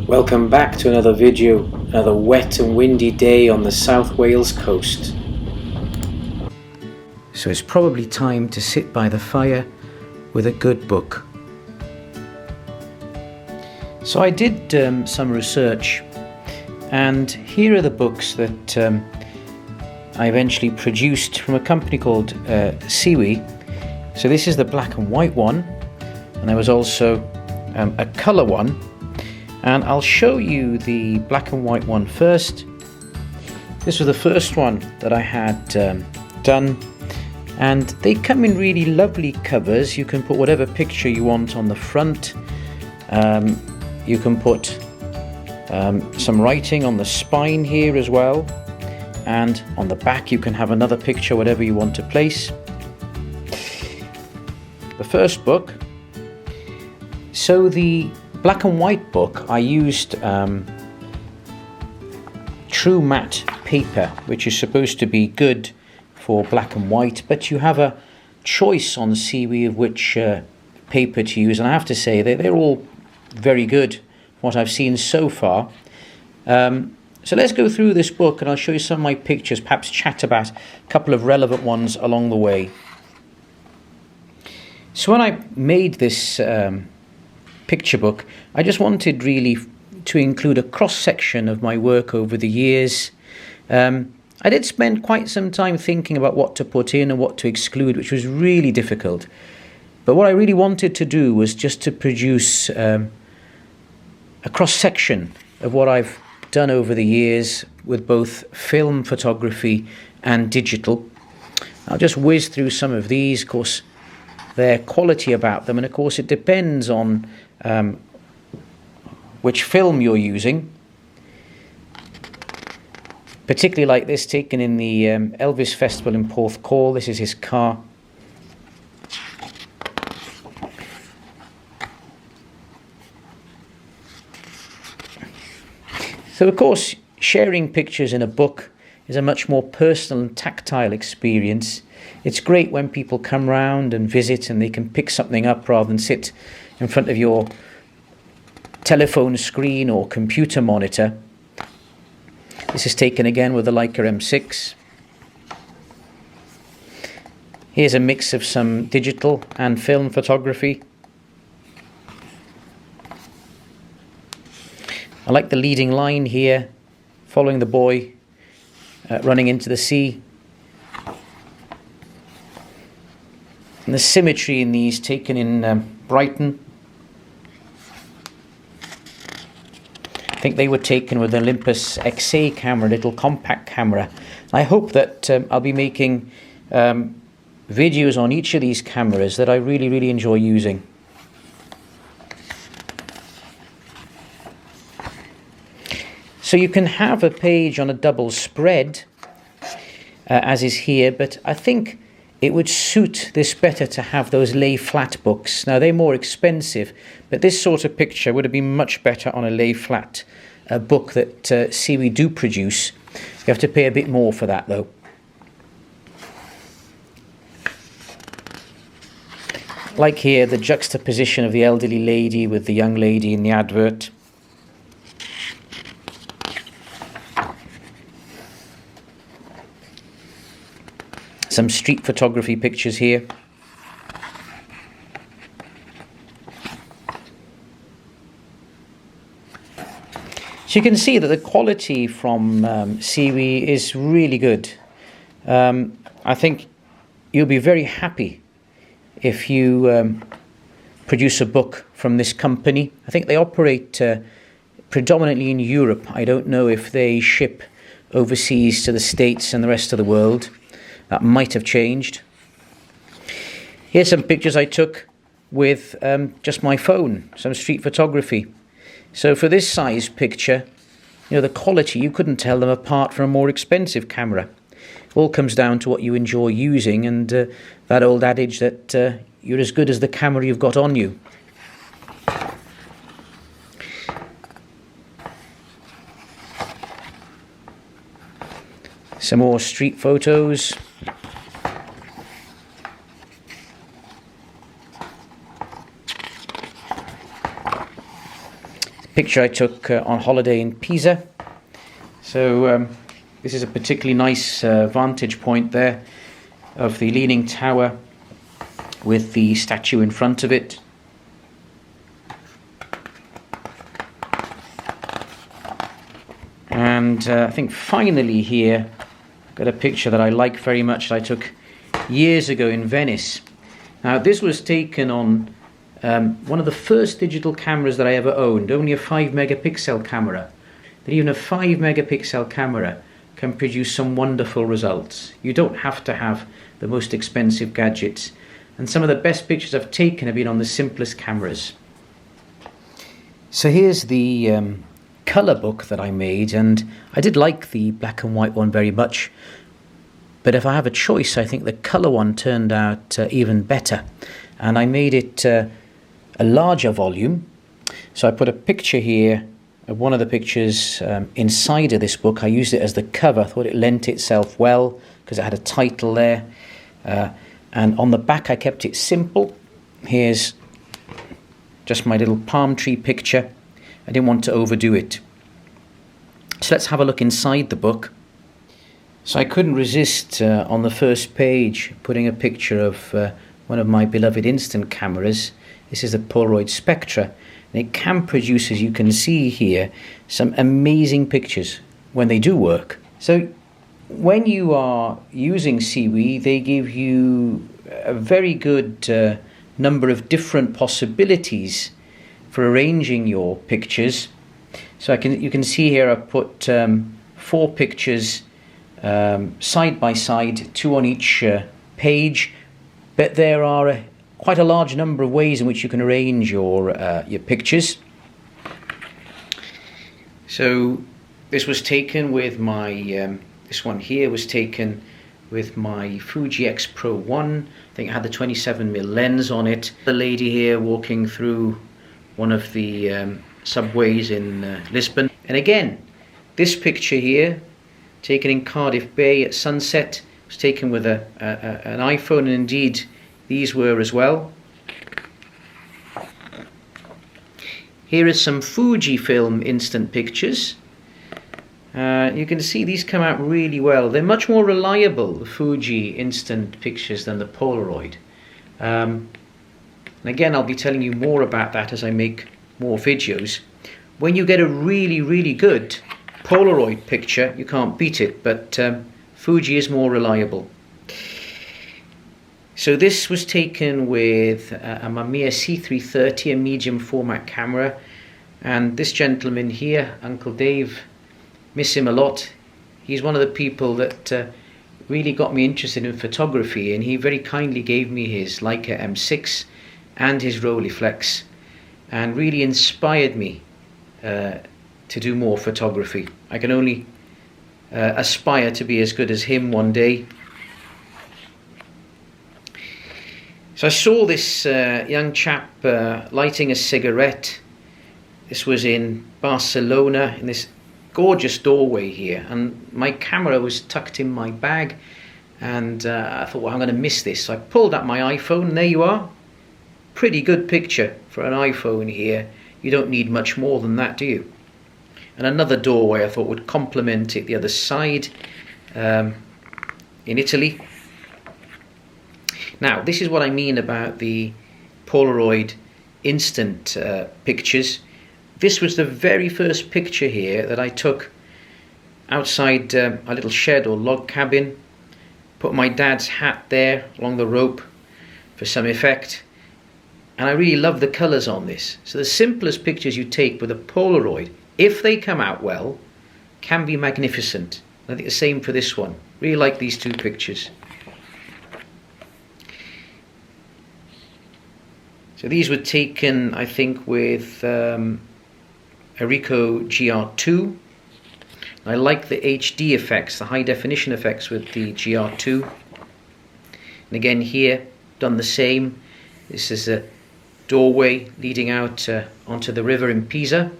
Welcome back to another video, another wet and windy day on the South Wales coast. So it's probably time to sit by the fire with a good book. So I did some research, and here are the books that I eventually produced from a company called CEWE. So this is the black and white one, and there was also a colour one. And I'll show you the black and white one first. This was the first one that I had done, and they come in really lovely covers. You can put whatever picture you want on the front. You can put some writing on the spine here as well, and on the back you can have another picture, whatever you want to place. The first book, so the black and white book, I used true matte paper, which is supposed to be good for black and white, but you have a choice on CEWE of which paper to use, and I have to say they're all very good, what I've seen so far. So let's go through this book and I'll show you some of my pictures, perhaps chat about a couple of relevant ones along the way. So when I made this picture book, I just wanted really to include a cross-section of my work over the years. I did spend quite some time thinking about what to put in and what to exclude, which was really difficult. But what I really wanted to do was just to produce a cross-section of what I've done over the years with both film photography and digital. I'll just whiz through some of these. Of course, their quality about them, and of course it depends on which film you're using. Particularly like this, taken in the Elvis Festival in Porthcawl. This is his car. So of course, sharing pictures in a book is a much more personal and tactile experience. It's great when people come round and visit and they can pick something up rather than sit in front of your telephone screen or computer monitor. This is taken again with the Leica M6. Here's a mix of some digital and film photography. I like the leading line here, following the boy running into the sea. And the symmetry in these, taken in Brighton. I think they were taken with an Olympus XA camera, a little compact camera. I hope that I'll be making videos on each of these cameras that I really enjoy using. So you can have a page on a double spread, as is here, but I think it would suit this better to have those lay flat books. Now they're more expensive, but this sort of picture would have been much better on a lay flat book that CEWE do produce. You have to pay a bit more for that though. Like here, the juxtaposition of the elderly lady with the young lady in the advert. Some street photography pictures here. So you can see that the quality from CEWE is really good. I think you'll be very happy if you produce a book from this company. I think they operate predominantly in Europe. I don't know if they ship overseas to the States and the rest of the world. That might have changed. Here's some pictures I took with just my phone, some street photography. So for this size picture, you know, the quality, you couldn't tell them apart from a more expensive camera. It all comes down to what you enjoy using, and that old adage that you're as good as the camera you've got on you. Some more street photos. picture I took on holiday in Pisa. So this is a particularly nice vantage point there of the Leaning Tower with the statue in front of it. And I think finally here I've got a picture that I like very much that I took years ago in Venice. Now this was taken on one of the first digital cameras that I ever owned, only a 5 megapixel camera. That even a 5 megapixel camera can produce some wonderful results. You don't have to have the most expensive gadgets, and some of the best pictures I've taken have been on the simplest cameras. So here's the colour book that I made, and I did like the black and white one very much, but if I have a choice I think the colour one turned out even better, and I made it a larger volume. So I put a picture here of one of the pictures inside of this book. I used it as the cover. I thought it lent itself well because it had a title there, and on the back I kept it simple. Here's just my little palm tree picture. I didn't want to overdo it. So let's have a look inside the book. So I couldn't resist on the first page putting a picture of one of my beloved instant cameras. This is the Polaroid Spectra, and it can produce, as you can see here, some amazing pictures when they do work. So when you are using CEWE, they give you a very good number of different possibilities for arranging your pictures. So you can see here I've put 4 pictures side by side, 2 on each page, but there are quite a large number of ways in which you can arrange your pictures. So this was taken with my this one here was taken with my Fuji X Pro 1. I think it had the 27mm lens on it. The lady here walking through one of the subways in Lisbon. And again, this picture here, taken in Cardiff Bay at sunset, was taken with an iPhone, and indeed these were as well. Here is some Fujifilm instant pictures. You can see these come out really well. They're much more reliable, the Fuji instant pictures, than the Polaroid. And again, I'll be telling you more about that as I make more videos. When you get a really, really good Polaroid picture, you can't beat it, but Fuji is more reliable. So this was taken with a Mamiya C330, a medium format camera, and this gentleman here, Uncle Dave, miss him a lot. He's one of the people that really got me interested in photography, and he very kindly gave me his Leica M6 and his Rolleiflex, and really inspired me to do more photography. I can only aspire to be as good as him one day. So I saw this young chap lighting a cigarette. This was in Barcelona, in this gorgeous doorway here, and my camera was tucked in my bag, and I thought, well, I'm going to miss this. So I pulled out my iPhone, and there you are. Pretty good picture for an iPhone here. You don't need much more than that, do you? And another doorway I thought would complement it, the other side, in Italy. Now, this is what I mean about the Polaroid instant pictures. This was the very first picture here that I took outside a little shed or log cabin. Put my dad's hat there along the rope for some effect. And I really love the colours on this. So the simplest pictures you take with a Polaroid, if they come out well, can be magnificent. I think the same for this one. Really like these 2 pictures. So these were taken, I think, with a Ricoh GR2. I like the HD effects, the high definition effects with the GR2. And again here, done the same. This is a doorway leading out onto the river in Pisa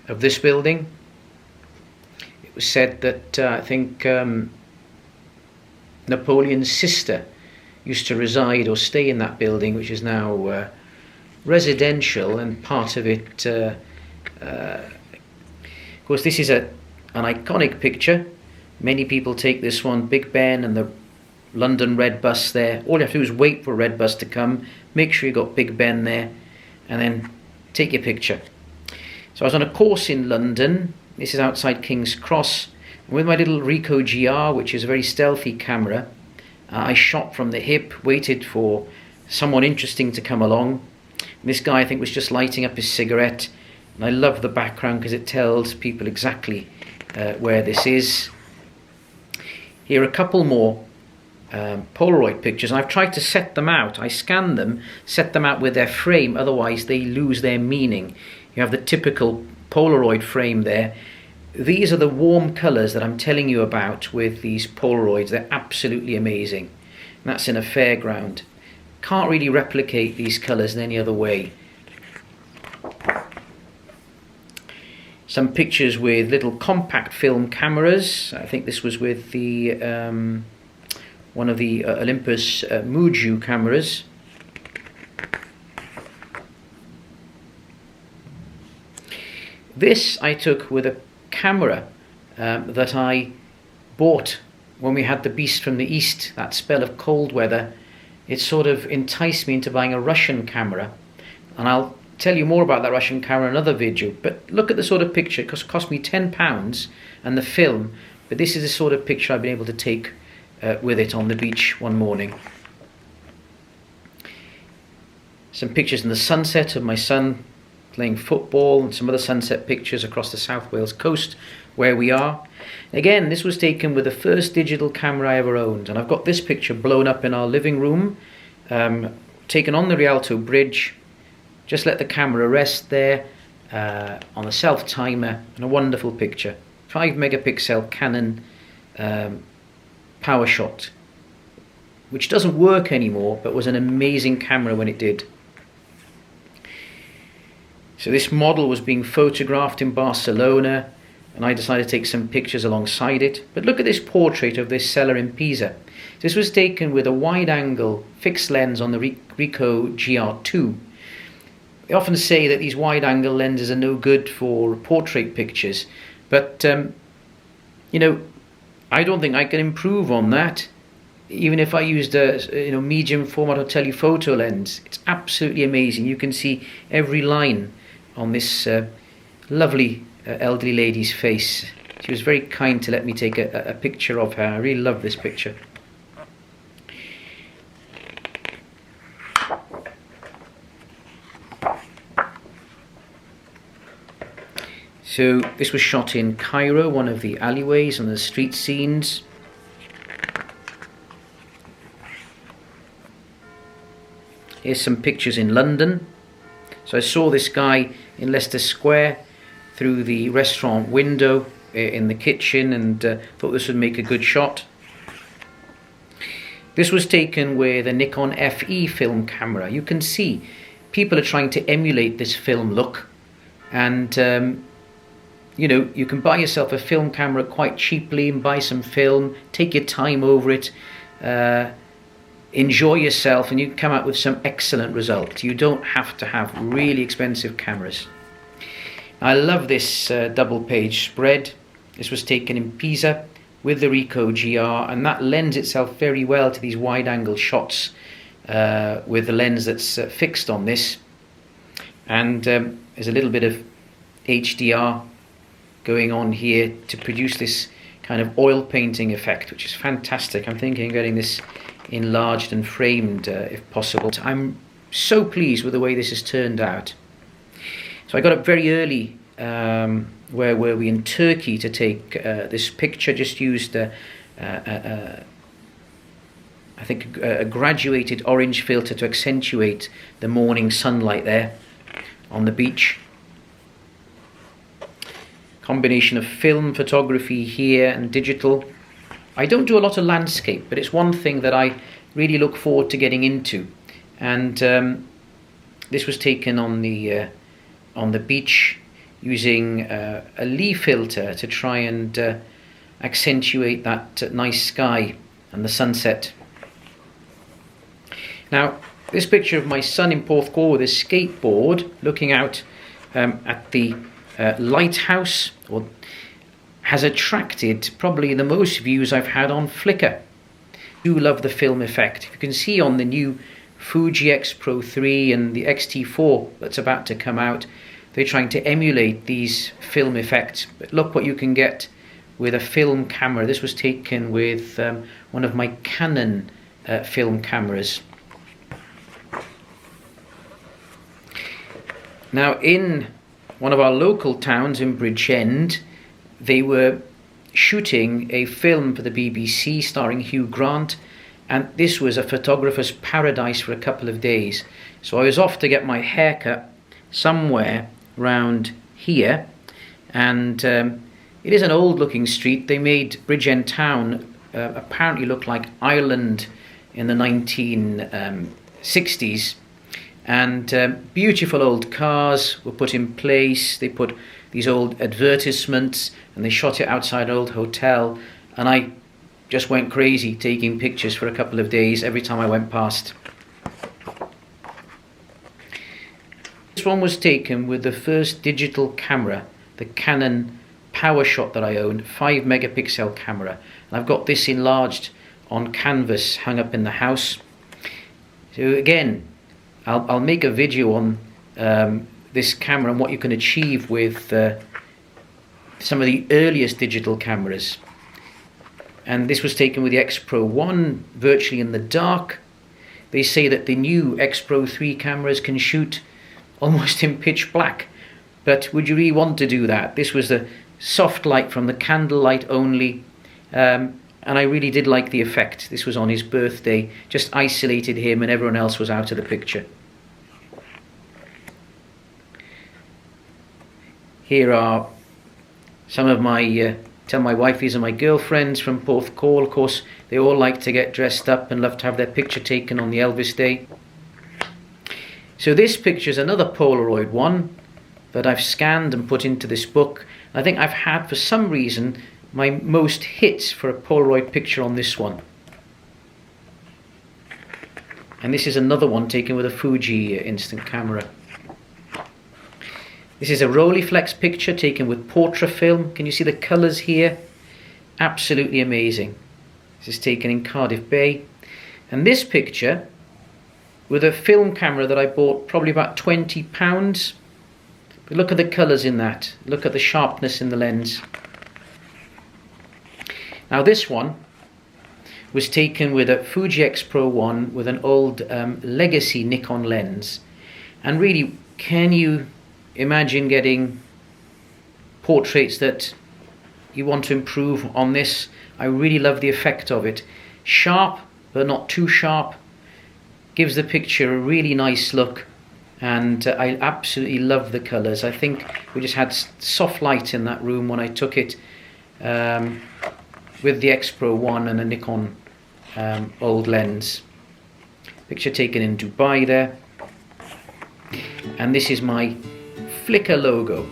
of this building. It was said that I think Napoleon's sister used to reside or stay in that building, which is now residential, and part of it, of course, this is an iconic picture. Many people take this one, Big Ben and the London Red Bus there. All you have to do is wait for a red bus to come, make sure you've got Big Ben there, and then take your picture. So I was on a course in London. This is outside King's Cross. And with my little Ricoh GR, which is a very stealthy camera, I shot from the hip, waited for someone interesting to come along. And this guy, I think, was just lighting up his cigarette. And I love the background because it tells people exactly where this is. Here are a couple more Polaroid pictures. I've tried to set them out. I scan them, set them out with their frame, otherwise they lose their meaning. You have the typical Polaroid frame there. These are the warm colours that I'm telling you about with these Polaroids. They're absolutely amazing. And that's in a fairground. Can't really replicate these colours in any other way. Some pictures with little compact film cameras. I think this was with the one of the Olympus Muju cameras. This I took with a camera that I bought when we had the Beast from the East, that spell of cold weather. It sort of enticed me into buying a Russian camera, and I'll tell you more about that Russian camera in another video. But look at the sort of picture. It cost me £10 and the film, but this is the sort of picture I've been able to take with it on the beach one morning. Some pictures in the sunset of my son playing football, and some other sunset pictures across the South Wales coast where we are. Again, this was taken with the first digital camera I ever owned, and I've got this picture blown up in our living room, taken on the Rialto Bridge. Just let the camera rest there on a self timer, and a wonderful picture. 5 megapixel Canon PowerShot, which doesn't work anymore, but was an amazing camera when it did. So this model was being photographed in Barcelona, and I decided to take some pictures alongside it. But look at this portrait of this cellar in Pisa. This was taken with a wide-angle fixed lens on the Ricoh GR2. They often say that these wide-angle lenses are no good for portrait pictures, but you know, I don't think I can improve on that. Even if I used a medium format or telephoto lens, it's absolutely amazing. You can see every line on this lovely elderly lady's face. She was very kind to let me take a picture of her. I really love this picture. So this was shot in Cairo, one of the alleyways and the street scenes. Here's some pictures in London. So I saw this guy in Leicester Square through the restaurant window in the kitchen, and thought this would make a good shot. This was taken with a Nikon FE film camera. You can see people are trying to emulate this film look, and you know, you can buy yourself a film camera quite cheaply and buy some film, take your time over it, enjoy yourself, and you can come out with some excellent results. You don't have to have really expensive cameras. I love this double page spread. This was taken in Pisa with the Ricoh GR, and that lends itself very well to these wide angle shots with the lens that's fixed on this. And there's a little bit of HDR going on here to produce this kind of oil painting effect, which is fantastic. I'm thinking of getting this enlarged and framed if possible. I'm so pleased with the way this has turned out. So I got up very early, where were we, in Turkey, to take this picture. Just used I think a graduated orange filter to accentuate the morning sunlight there on the beach. Combination of film photography here and digital. I don't do a lot of landscape, but it's one thing that I really look forward to getting into. And this was taken on the beach using a Lee filter to try and accentuate that nice sky and the sunset. Now, This picture of my son in Porthcawl with his skateboard looking out at the lighthouse has attracted probably the most views I've had on Flickr. I do love the film effect. You can see on the new Fuji X Pro 3 and the X-T4 that's about to come out, they're trying to emulate these film effects. But look what you can get with a film camera. This was taken with one of my Canon film cameras. Now, in one of our local towns in Bridgend, they were shooting a film for the BBC starring Hugh Grant, and this was a photographer's paradise for a couple of days. So I was off to get my hair cut somewhere round here, and it is an old looking street. They made Bridgend town apparently look like Ireland in the 1960s. And beautiful old cars were put in place. They put these old advertisements and they shot it outside an old hotel. And I just went crazy taking pictures for a couple of days every time I went past. This one was taken with the first digital camera, the Canon PowerShot that I owned, 5 megapixel camera. And I've got this enlarged on canvas hung up in the house. So again, I'll make a video on this camera and what you can achieve with some of the earliest digital cameras. And this was taken with the X Pro 1 virtually in the dark. They say that the new X Pro 3 cameras can shoot almost in pitch black. But would you really want to do that? This was the soft light from the candlelight only. And I really did like the effect. This was on his birthday, just isolated him and everyone else was out of the picture. Here are some of my, tell my wife these are my girlfriends from Porthcawl. Of course, they all like to get dressed up and love to have their picture taken on the Elvis Day. So this picture is another Polaroid one that I've scanned and put into this book. I think I've had, for some reason, my most hits for a Polaroid picture on this one. And this is another one taken with a Fuji instant camera. This is a Rolleiflex picture taken with portrait film. Can you see the colours here? Absolutely amazing. This is taken in Cardiff Bay. And this picture with a film camera that I bought probably about £20. But look at the colours in that. Look at the sharpness in the lens. Now this one was taken with a Fuji X Pro 1 with an old legacy Nikon lens. And really, can you imagine getting portraits that you want to improve on this? I really love the effect of it. Sharp, but not too sharp. Gives the picture a really nice look. And I absolutely love the colours. I think we just had soft light in that room when I took it. With the X Pro 1 and a Nikon old lens. Picture taken in Dubai there. And this is my Flickr logo.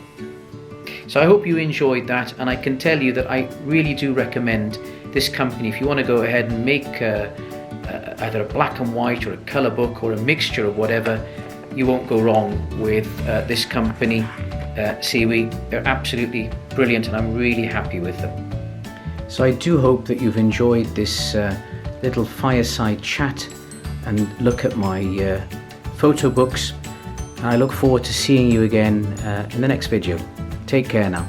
So I hope you enjoyed that, and I can tell you that I really do recommend this company. If you want to go ahead and make either a black and white or a colour book or a mixture of whatever, you won't go wrong with this company, CEWE. They're absolutely brilliant and I'm really happy with them. So I do hope that you've enjoyed this little fireside chat and look at my photo books. And I look forward to seeing you again in the next video. Take care now.